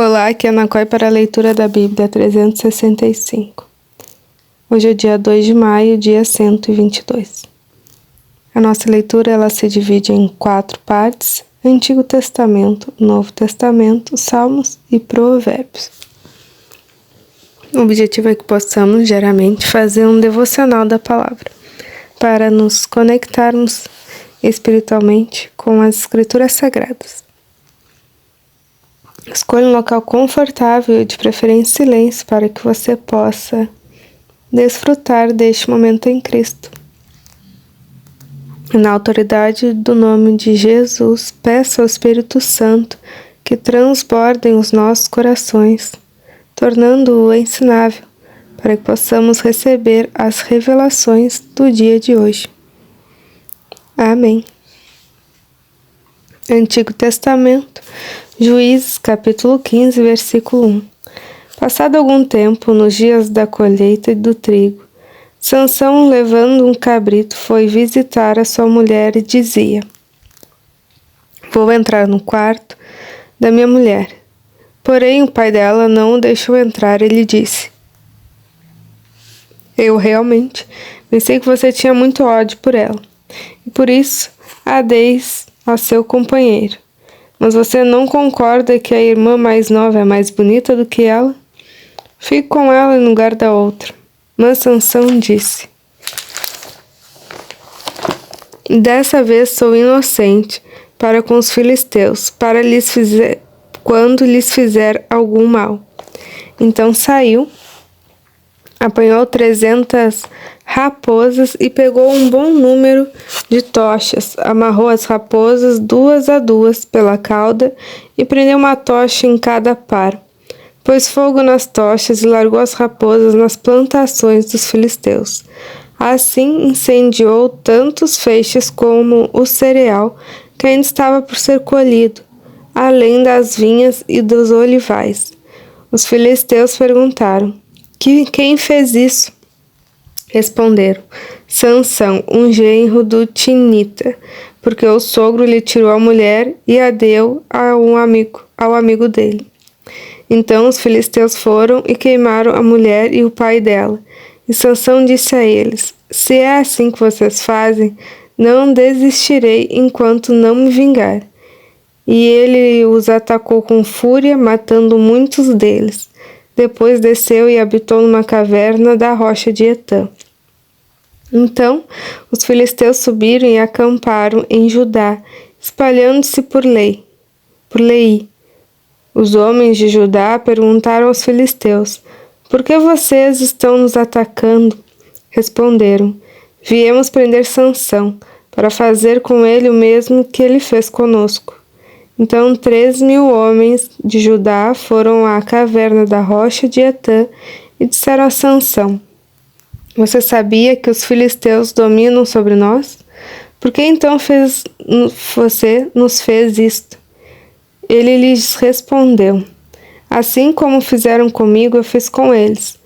Olá, aqui é a Ana Coy para a leitura da Bíblia 365. Hoje é dia 2 de maio, dia 122. A nossa leitura ela se divide em 4 partes: Antigo Testamento, Novo Testamento, Salmos e Provérbios. O objetivo é que possamos diariamente fazer um devocional da palavra, para nos conectarmos espiritualmente com as Escrituras Sagradas. Escolha um local confortável e de preferência silêncio para que você possa desfrutar deste momento em Cristo. Na autoridade do nome de Jesus, peço ao Espírito Santo que transbordem os nossos corações, tornando-o ensinável, para que possamos receber as revelações do dia de hoje. Amém. Antigo Testamento, Juízes, capítulo 15, versículo 1. Passado algum tempo, nos dias da colheita do trigo, Sansão, levando um cabrito, foi visitar a sua mulher e dizia: "Vou entrar no quarto da minha mulher." Porém, o pai dela não o deixou entrar e lhe disse: "Eu realmente pensei que você tinha muito ódio por ela, e por isso a deis a seu companheiro. Mas você não concorda que a irmã mais nova é mais bonita do que ela? Fique com ela em lugar da outra." Mas Sansão disse: "Dessa vez sou inocente para com os filisteus, quando lhes fizer algum mal." Então saiu, apanhou 300 raposas e pegou um bom número de tochas, amarrou as raposas 2 a 2 pela cauda e prendeu uma tocha em cada par. Pôs fogo nas tochas e largou as raposas nas plantações dos filisteus. Assim incendiou tanto os feixes como o cereal que ainda estava por ser colhido, além das vinhas e dos olivais. Os filisteus perguntaram: "Quem fez isso?" Responderam: "Sansão, um genro do Tinita, porque o sogro lhe tirou a mulher e a deu ao amigo dele." Então os filisteus foram e queimaram a mulher e o pai dela. E Sansão disse a eles: "Se é assim que vocês fazem, não desistirei enquanto não me vingar." E ele os atacou com fúria, matando muitos deles. Depois desceu e habitou numa caverna da rocha de Etã. Então os filisteus subiram e acamparam em Judá, espalhando-se por Leí. Os homens de Judá perguntaram aos filisteus: "Por que vocês estão nos atacando?" Responderam: "Viemos prender Sansão, para fazer com ele o mesmo que ele fez conosco." Então 3.000 homens de Judá foram à caverna da rocha de Etã e disseram a Sansão: "Você sabia que os filisteus dominam sobre nós? Por que então você nos fez isto?" Ele lhes respondeu: "Assim como fizeram comigo, eu fiz com eles."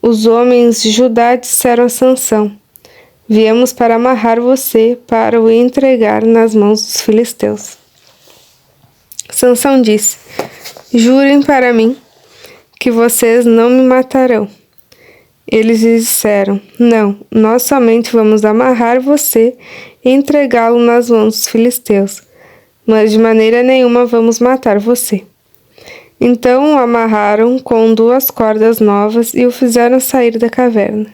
Os homens de Judá disseram a Sansão: "Viemos para amarrar você, para o entregar nas mãos dos filisteus." Sansão disse: "Jurem para mim que vocês não me matarão." Eles lhe disseram: "Não, nós somente vamos amarrar você e entregá-lo nas mãos dos filisteus, mas de maneira nenhuma vamos matar você." Então o amarraram com 2 cordas novas e o fizeram sair da caverna.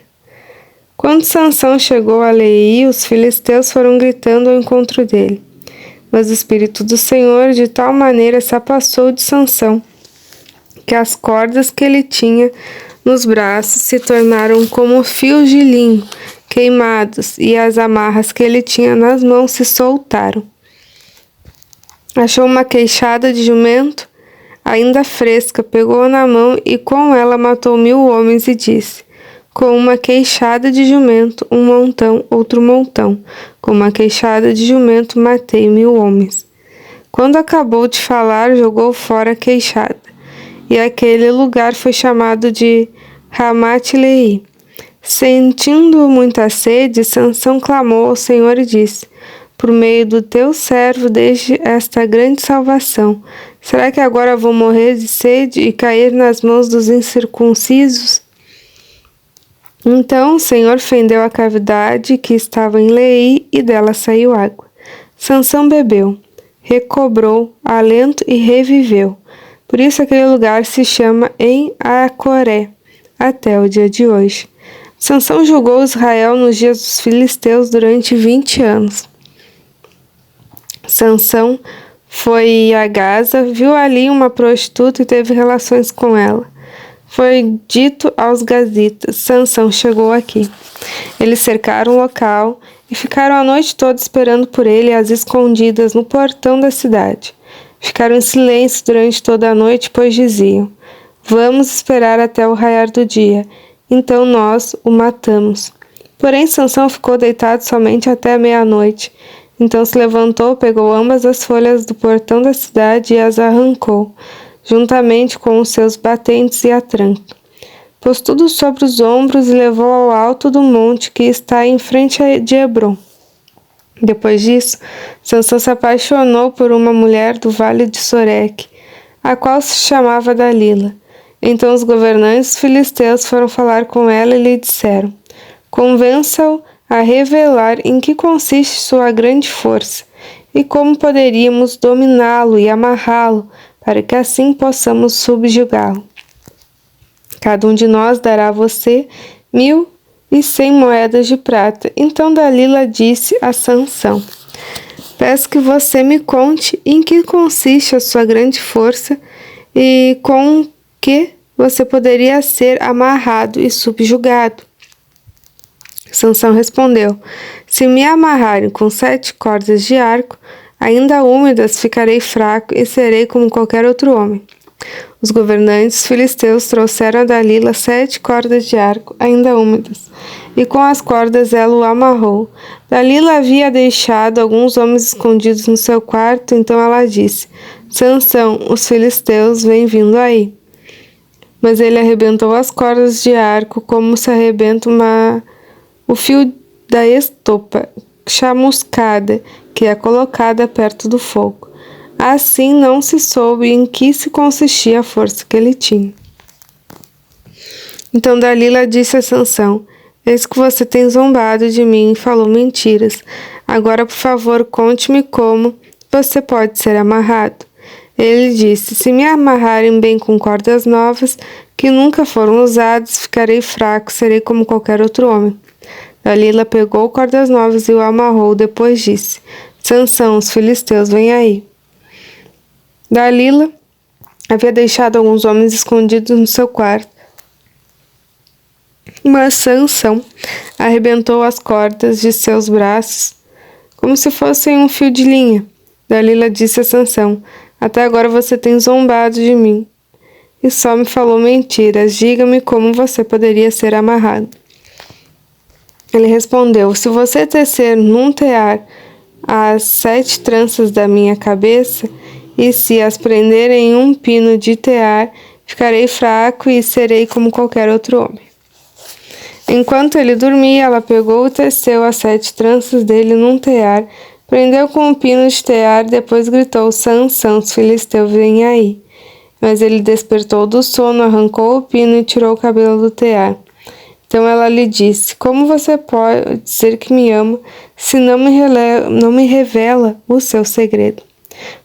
Quando Sansão chegou a Leí, os filisteus foram gritando ao encontro dele. Mas o Espírito do Senhor de tal maneira se apossou de Sansão, que as cordas que ele tinha nos braços se tornaram como fios de linho queimados, e as amarras que ele tinha nas mãos se soltaram. Achou uma queixada de jumento, ainda fresca, pegou-a na mão e com ela matou 1.000 homens e disse: "Com uma queixada de jumento, um montão, outro montão. Com uma queixada de jumento, matei 1.000 homens." Quando acabou de falar, jogou fora a queixada, e aquele lugar foi chamado de Ramat-Leí. Sentindo muita sede, Sansão clamou ao Senhor e disse: por meio do teu servo, desde esta grande salvação. Será que agora vou morrer de sede e cair nas mãos dos incircuncisos? Então o Senhor fendeu a cavidade que estava em Leí e dela saiu água. Sansão bebeu, recobrou alento e reviveu. Por isso aquele lugar se chama em Acoré, até o dia de hoje. Sansão julgou Israel nos dias dos filisteus durante 20 anos. Sansão foi a Gaza, viu ali uma prostituta e teve relações com ela. Foi dito aos gazitas: Sansão chegou aqui. Eles cercaram o local e ficaram a noite toda esperando por ele às escondidas no portão da cidade. Ficaram em silêncio durante toda a noite, pois diziam: vamos esperar até o raiar do dia, então nós o matamos. Porém Sansão ficou deitado somente até meia-noite. Então se levantou, pegou ambas as folhas do portão da cidade e as arrancou, juntamente com os seus batentes e a tranca. Pôs tudo sobre os ombros e levou ao alto do monte que está em frente de Hebrom. Depois disso, Sansão se apaixonou por uma mulher do vale de Soreque, a qual se chamava Dalila. Então os governantes filisteus foram falar com ela e lhe disseram: convença-o a revelar em que consiste sua grande força e como poderíamos dominá-lo e amarrá-lo, para que assim possamos subjugá-lo. Cada um de nós dará a você 1.100 moedas de prata. Então Dalila disse a Sansão: peço que você me conte em que consiste a sua grande força e com que você poderia ser amarrado e subjugado. Sansão respondeu: se me amarrarem com 7 cordas de arco, ainda úmidas, ficarei fraco e serei como qualquer outro homem. Os governantes filisteus trouxeram a Dalila 7 cordas de arco, ainda úmidas, e com as cordas ela o amarrou. Dalila havia deixado alguns homens escondidos no seu quarto, então ela disse: Sansão, os filisteus vêm vindo aí. Mas ele arrebentou as cordas de arco como se arrebenta o fio da estopa chamuscada que é colocada perto do fogo. Assim não se soube em que se consistia a força que ele tinha. Então Dalila disse a Sansão: eis que você tem zombado de mim e falou mentiras. Agora, por favor, conte-me como você pode ser amarrado. Ele disse: se me amarrarem bem com cordas novas, que nunca foram usadas, ficarei fraco, serei como qualquer outro homem. Dalila pegou cordas novas e o amarrou. Depois disse: Sansão, os filisteus vêm aí. Dalila havia deixado alguns homens escondidos no seu quarto. Mas Sansão arrebentou as cordas de seus braços como se fossem um fio de linha. Dalila disse a Sansão: até agora você tem zombado de mim e só me falou mentiras. Diga-me como você poderia ser amarrado. Ele respondeu: se você tecer num tear as 7 tranças da minha cabeça e se as prender em um pino de tear, ficarei fraco e serei como qualquer outro homem. Enquanto ele dormia, ela pegou e teceu as 7 tranças dele num tear, prendeu com um pino de tear, depois gritou: Sansão, os filisteus vêm aí. Mas ele despertou do sono, arrancou o pino e tirou o cabelo do tear. Então ela lhe disse: como você pode dizer que me ama se não me revela o seu segredo?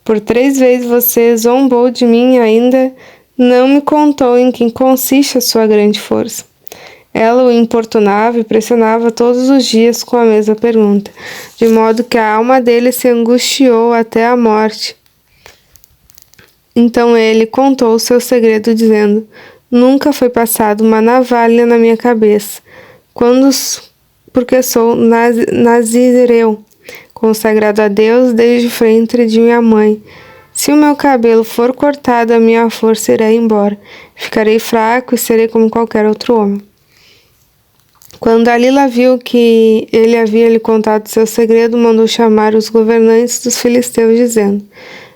Por 3 vezes você zombou de mim e ainda não me contou em que consiste a sua grande força. Ela o importunava e pressionava todos os dias com a mesma pergunta, de modo que a alma dele se angustiou até a morte. Então ele contou o seu segredo, dizendo: nunca foi passada uma navalha na minha cabeça, porque sou nazireu, consagrado a Deus desde o ventre de minha mãe. Se o meu cabelo for cortado, a minha força irá embora. Ficarei fraco e serei como qualquer outro homem. Quando Dalila viu que ele havia lhe contado seu segredo, mandou chamar os governantes dos filisteus, dizendo: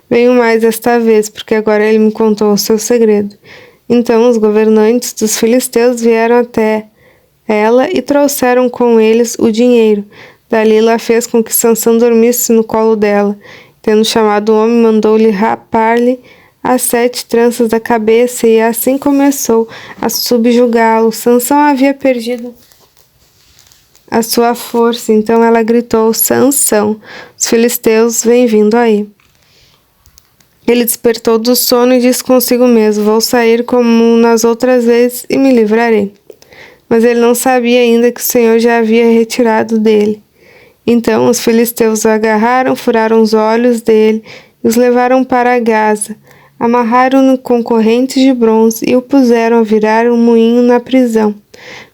venho mais esta vez, porque agora ele me contou o seu segredo. Então os governantes dos filisteus vieram até ela e trouxeram com eles o dinheiro, Dalila fez com que Sansão dormisse no colo dela. Tendo chamado o homem, mandou-lhe rapar-lhe as 7 tranças da cabeça, e assim começou a subjugá-lo. Sansão havia perdido a sua força, então ela gritou: Sansão, os filisteus vêm vindo aí. Ele despertou do sono e disse consigo mesmo: vou sair como nas outras vezes e me livrarei. Mas ele não sabia ainda que o Senhor já havia retirado dele. Então os filisteus o agarraram, furaram os olhos dele e os levaram para Gaza. Amarraram-no com correntes de bronze e o puseram a virar um moinho na prisão.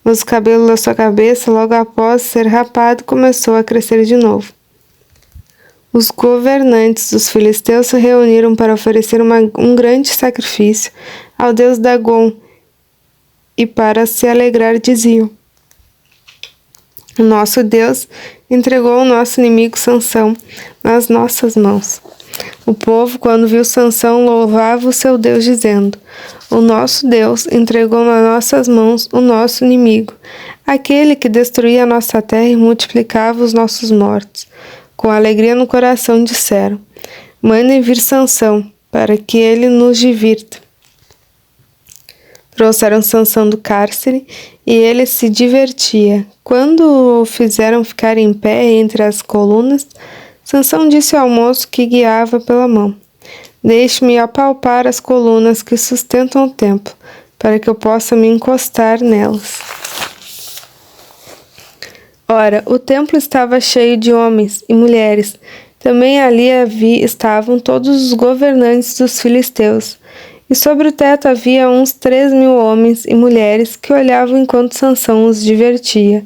Mas o cabelo da sua cabeça, logo após ser rapado, começou a crescer de novo. Os governantes dos filisteus se reuniram para oferecer um grande sacrifício ao deus Dagom, e para se alegrar diziam: o nosso Deus entregou o nosso inimigo Sansão nas nossas mãos. O povo, quando viu Sansão, louvava o seu Deus, dizendo: o nosso Deus entregou nas nossas mãos o nosso inimigo, aquele que destruía a nossa terra e multiplicava os nossos mortos. Com alegria no coração disseram: mandem vir Sansão, para que ele nos divirta. Trouxeram Sansão do cárcere, e ele se divertia. Quando o fizeram ficar em pé entre as colunas, Sansão disse ao moço que guiava pela mão: deixe-me apalpar as colunas que sustentam o templo, para que eu possa me encostar nelas. Ora, o templo estava cheio de homens e mulheres. Também ali estavam todos os governantes dos filisteus. E sobre o teto havia uns 3.000 homens e mulheres que olhavam enquanto Sansão os divertia.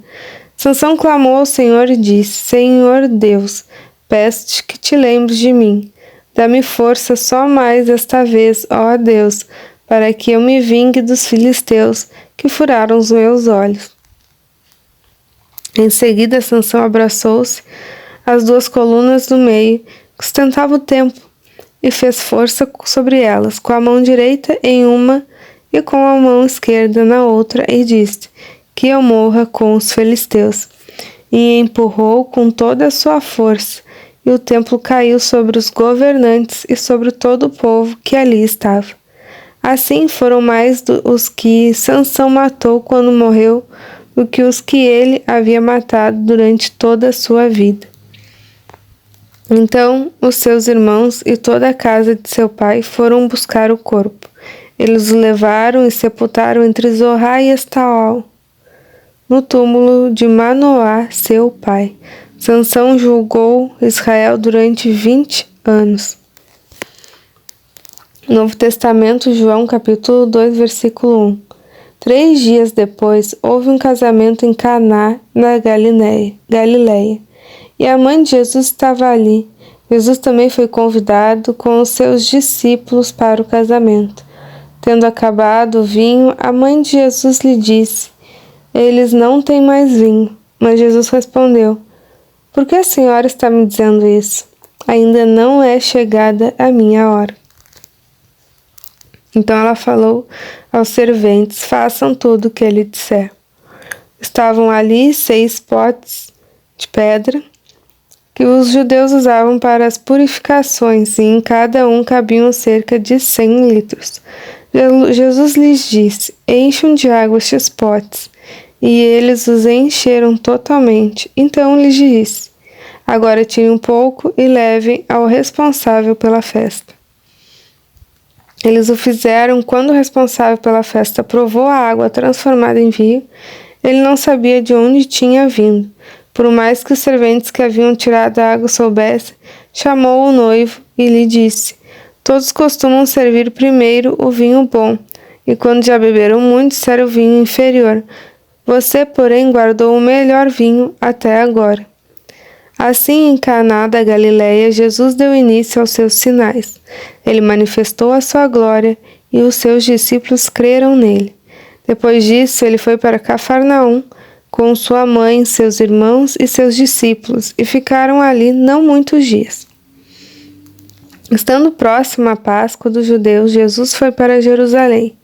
Sansão clamou ao Senhor e disse: Senhor Deus, peço-te que te lembres de mim. Dá-me força só mais esta vez, ó Deus, para que eu me vingue dos filisteus que furaram os meus olhos. Em seguida, Sansão abraçou-se às 2 colunas do meio, que sustentavam o templo, e fez força sobre elas, com a mão direita em uma e com a mão esquerda na outra, e disse: que eu morra com os filisteus. E empurrou com toda a sua força, e o templo caiu sobre os governantes e sobre todo o povo que ali estava. Assim foram mais os que Sansão matou quando morreu do que os que ele havia matado durante toda a sua vida. Então os seus irmãos e toda a casa de seu pai foram buscar o corpo. Eles o levaram e sepultaram entre Zorá e Estaol, no túmulo de Manoá, seu pai. Sansão julgou Israel durante 20 anos. Novo Testamento, João capítulo 2, versículo 1. 3 dias depois, houve um casamento em Caná, na Galileia. E a mãe de Jesus estava ali. Jesus também foi convidado com os seus discípulos para o casamento. Tendo acabado o vinho, a mãe de Jesus lhe disse: eles não têm mais vinho. Mas Jesus respondeu: por que a senhora está me dizendo isso? Ainda não é chegada a minha hora. Então ela falou aos serventes: façam tudo o que ele disser. Estavam ali 6 potes de pedra que os judeus usavam para as purificações, e em cada um cabiam cerca de 100 litros. Jesus lhes disse: encham de água estes potes. E eles os encheram totalmente. Então lhes disse: agora tirem um pouco e levem ao responsável pela festa. Eles o fizeram. Quando o responsável pela festa provou a água transformada em vinho, ele não sabia de onde tinha vindo. Por mais que os serventes que haviam tirado a água soubessem, chamou o noivo e lhe disse: todos costumam servir primeiro o vinho bom, e quando já beberam muito, serve o vinho inferior. Você, porém, guardou o melhor vinho até agora. Assim, em Caná da Galileia, Jesus deu início aos seus sinais. Ele manifestou a sua glória, e os seus discípulos creram nele. Depois disso, ele foi para Cafarnaum, com sua mãe, seus irmãos e seus discípulos, e ficaram ali não muitos dias. Estando próximo à Páscoa dos judeus, Jesus foi para Jerusalém.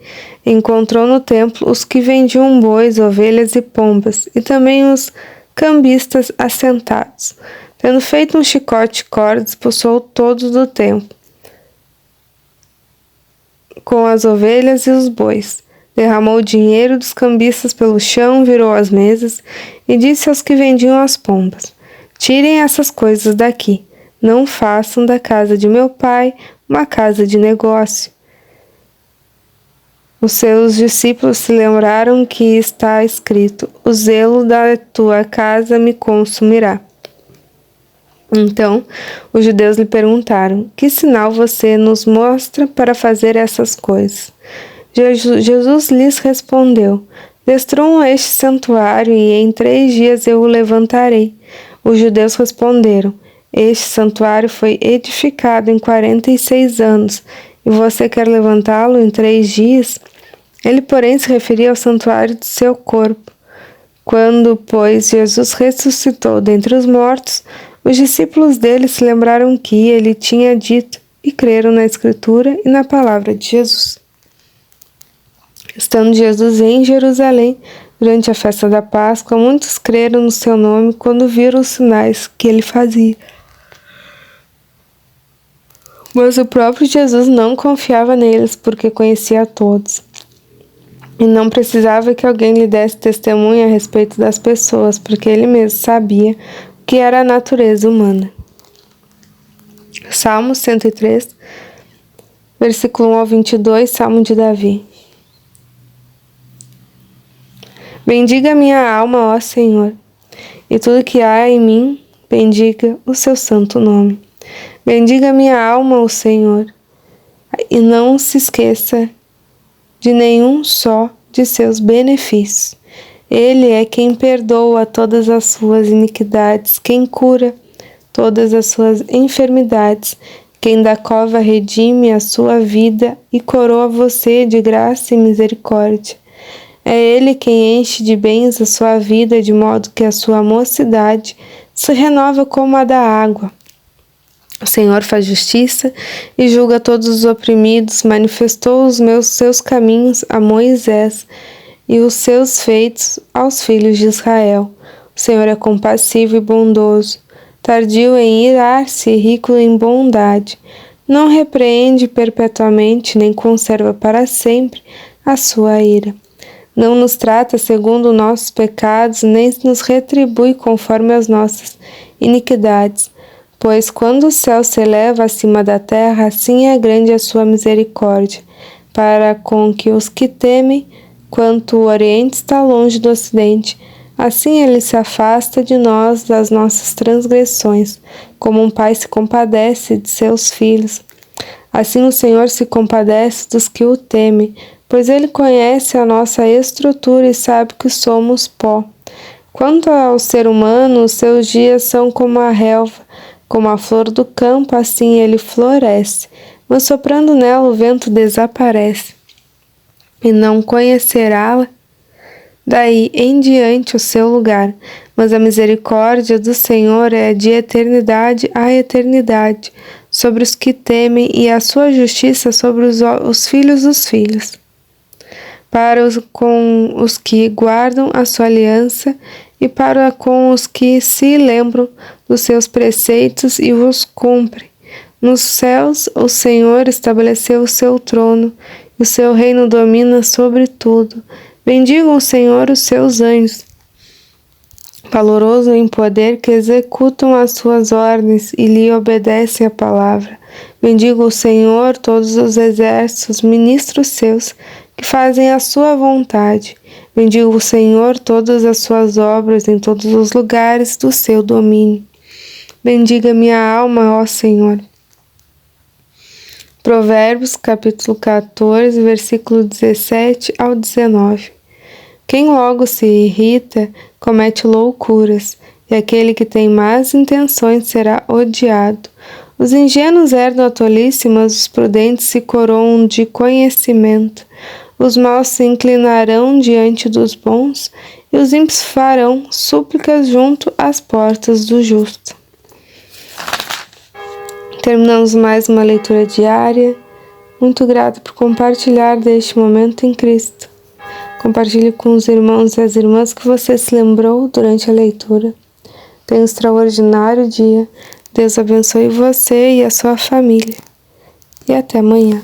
Encontrou no templo os que vendiam bois, ovelhas e pombas, e também os cambistas assentados. Tendo feito um chicote de corda, expulsou todos do templo, com as ovelhas e os bois. Derramou o dinheiro dos cambistas pelo chão, virou as mesas e disse aos que vendiam as pombas: tirem essas coisas daqui. Não façam da casa de meu pai uma casa de negócio. Os seus discípulos se lembraram que está escrito: o zelo da tua casa me consumirá. Então, os judeus lhe perguntaram: que sinal você nos mostra para fazer essas coisas? Jesus lhes respondeu: destruam este santuário e em 3 dias eu o levantarei. Os judeus responderam: este santuário foi edificado em 46 anos e você quer levantá-lo em 3 dias? Ele, porém, se referia ao santuário de seu corpo. Quando, pois, Jesus ressuscitou dentre os mortos, os discípulos dele se lembraram que ele tinha dito e creram na Escritura e na palavra de Jesus. Estando Jesus em Jerusalém, durante a festa da Páscoa, muitos creram no seu nome quando viram os sinais que ele fazia. Mas o próprio Jesus não confiava neles, porque conhecia a todos. E não precisava que alguém lhe desse testemunho a respeito das pessoas, porque ele mesmo sabia o que era a natureza humana. Salmo 103, versículo 1 ao 22, Salmo de Davi. Bendiga minha alma, ó Senhor, e tudo que há em mim, bendiga o seu santo nome. Bendiga minha alma, ó Senhor, e não se esqueça de nenhum só de seus benefícios. Ele é quem perdoa todas as suas iniquidades, quem cura todas as suas enfermidades, quem da cova redime a sua vida e coroa você de graça e misericórdia. É Ele quem enche de bens a sua vida, de modo que a sua mocidade se renova como a da água. O Senhor faz justiça e julga todos os oprimidos, manifestou os seus caminhos a Moisés e os seus feitos aos filhos de Israel. O Senhor é compassivo e bondoso, tardio em irar-se e rico em bondade. Não repreende perpetuamente, nem conserva para sempre a sua ira. Não nos trata segundo nossos pecados, nem nos retribui conforme as nossas iniquidades. Pois quando o céu se eleva acima da terra, assim é grande a sua misericórdia, para com que os que temem, quanto o Oriente está longe do Ocidente, assim ele se afasta de nós das nossas transgressões, como um pai se compadece de seus filhos. Assim o Senhor se compadece dos que o temem, pois ele conhece a nossa estrutura e sabe que somos pó. Quanto ao ser humano, os seus dias são como a relva, como a flor do campo, assim ele floresce, mas soprando nela o vento desaparece, e não conhecerá daí em diante o seu lugar. Mas a misericórdia do Senhor é de eternidade a eternidade, sobre os que temem, e a sua justiça sobre os filhos dos filhos, com os que guardam a sua aliança, e para com os que se lembram dos seus preceitos e os cumprem. Nos céus o Senhor estabeleceu o seu trono, e o seu reino domina sobre tudo. Bendigam o Senhor os seus anjos, valoroso em poder, que executam as suas ordens e lhe obedecem a palavra. Bendiga o Senhor todos os exércitos, ministros seus, que fazem a sua vontade. Bendiga o Senhor todas as suas obras em todos os lugares do seu domínio. Bendiga minha alma, ó Senhor. Provérbios, capítulo 14, versículo 17 ao 19. Quem logo se irrita, comete loucuras, e aquele que tem más intenções será odiado. Os ingênuos herdam a tolice, mas os prudentes se coroam de conhecimento. Os maus se inclinarão diante dos bons, e os ímpios farão súplicas junto às portas do justo. Terminamos mais uma leitura diária. Muito grata por compartilhar deste momento em Cristo. Compartilhe com os irmãos e as irmãs que você se lembrou durante a leitura. Tenha um extraordinário dia. Deus abençoe você e a sua família. E até amanhã.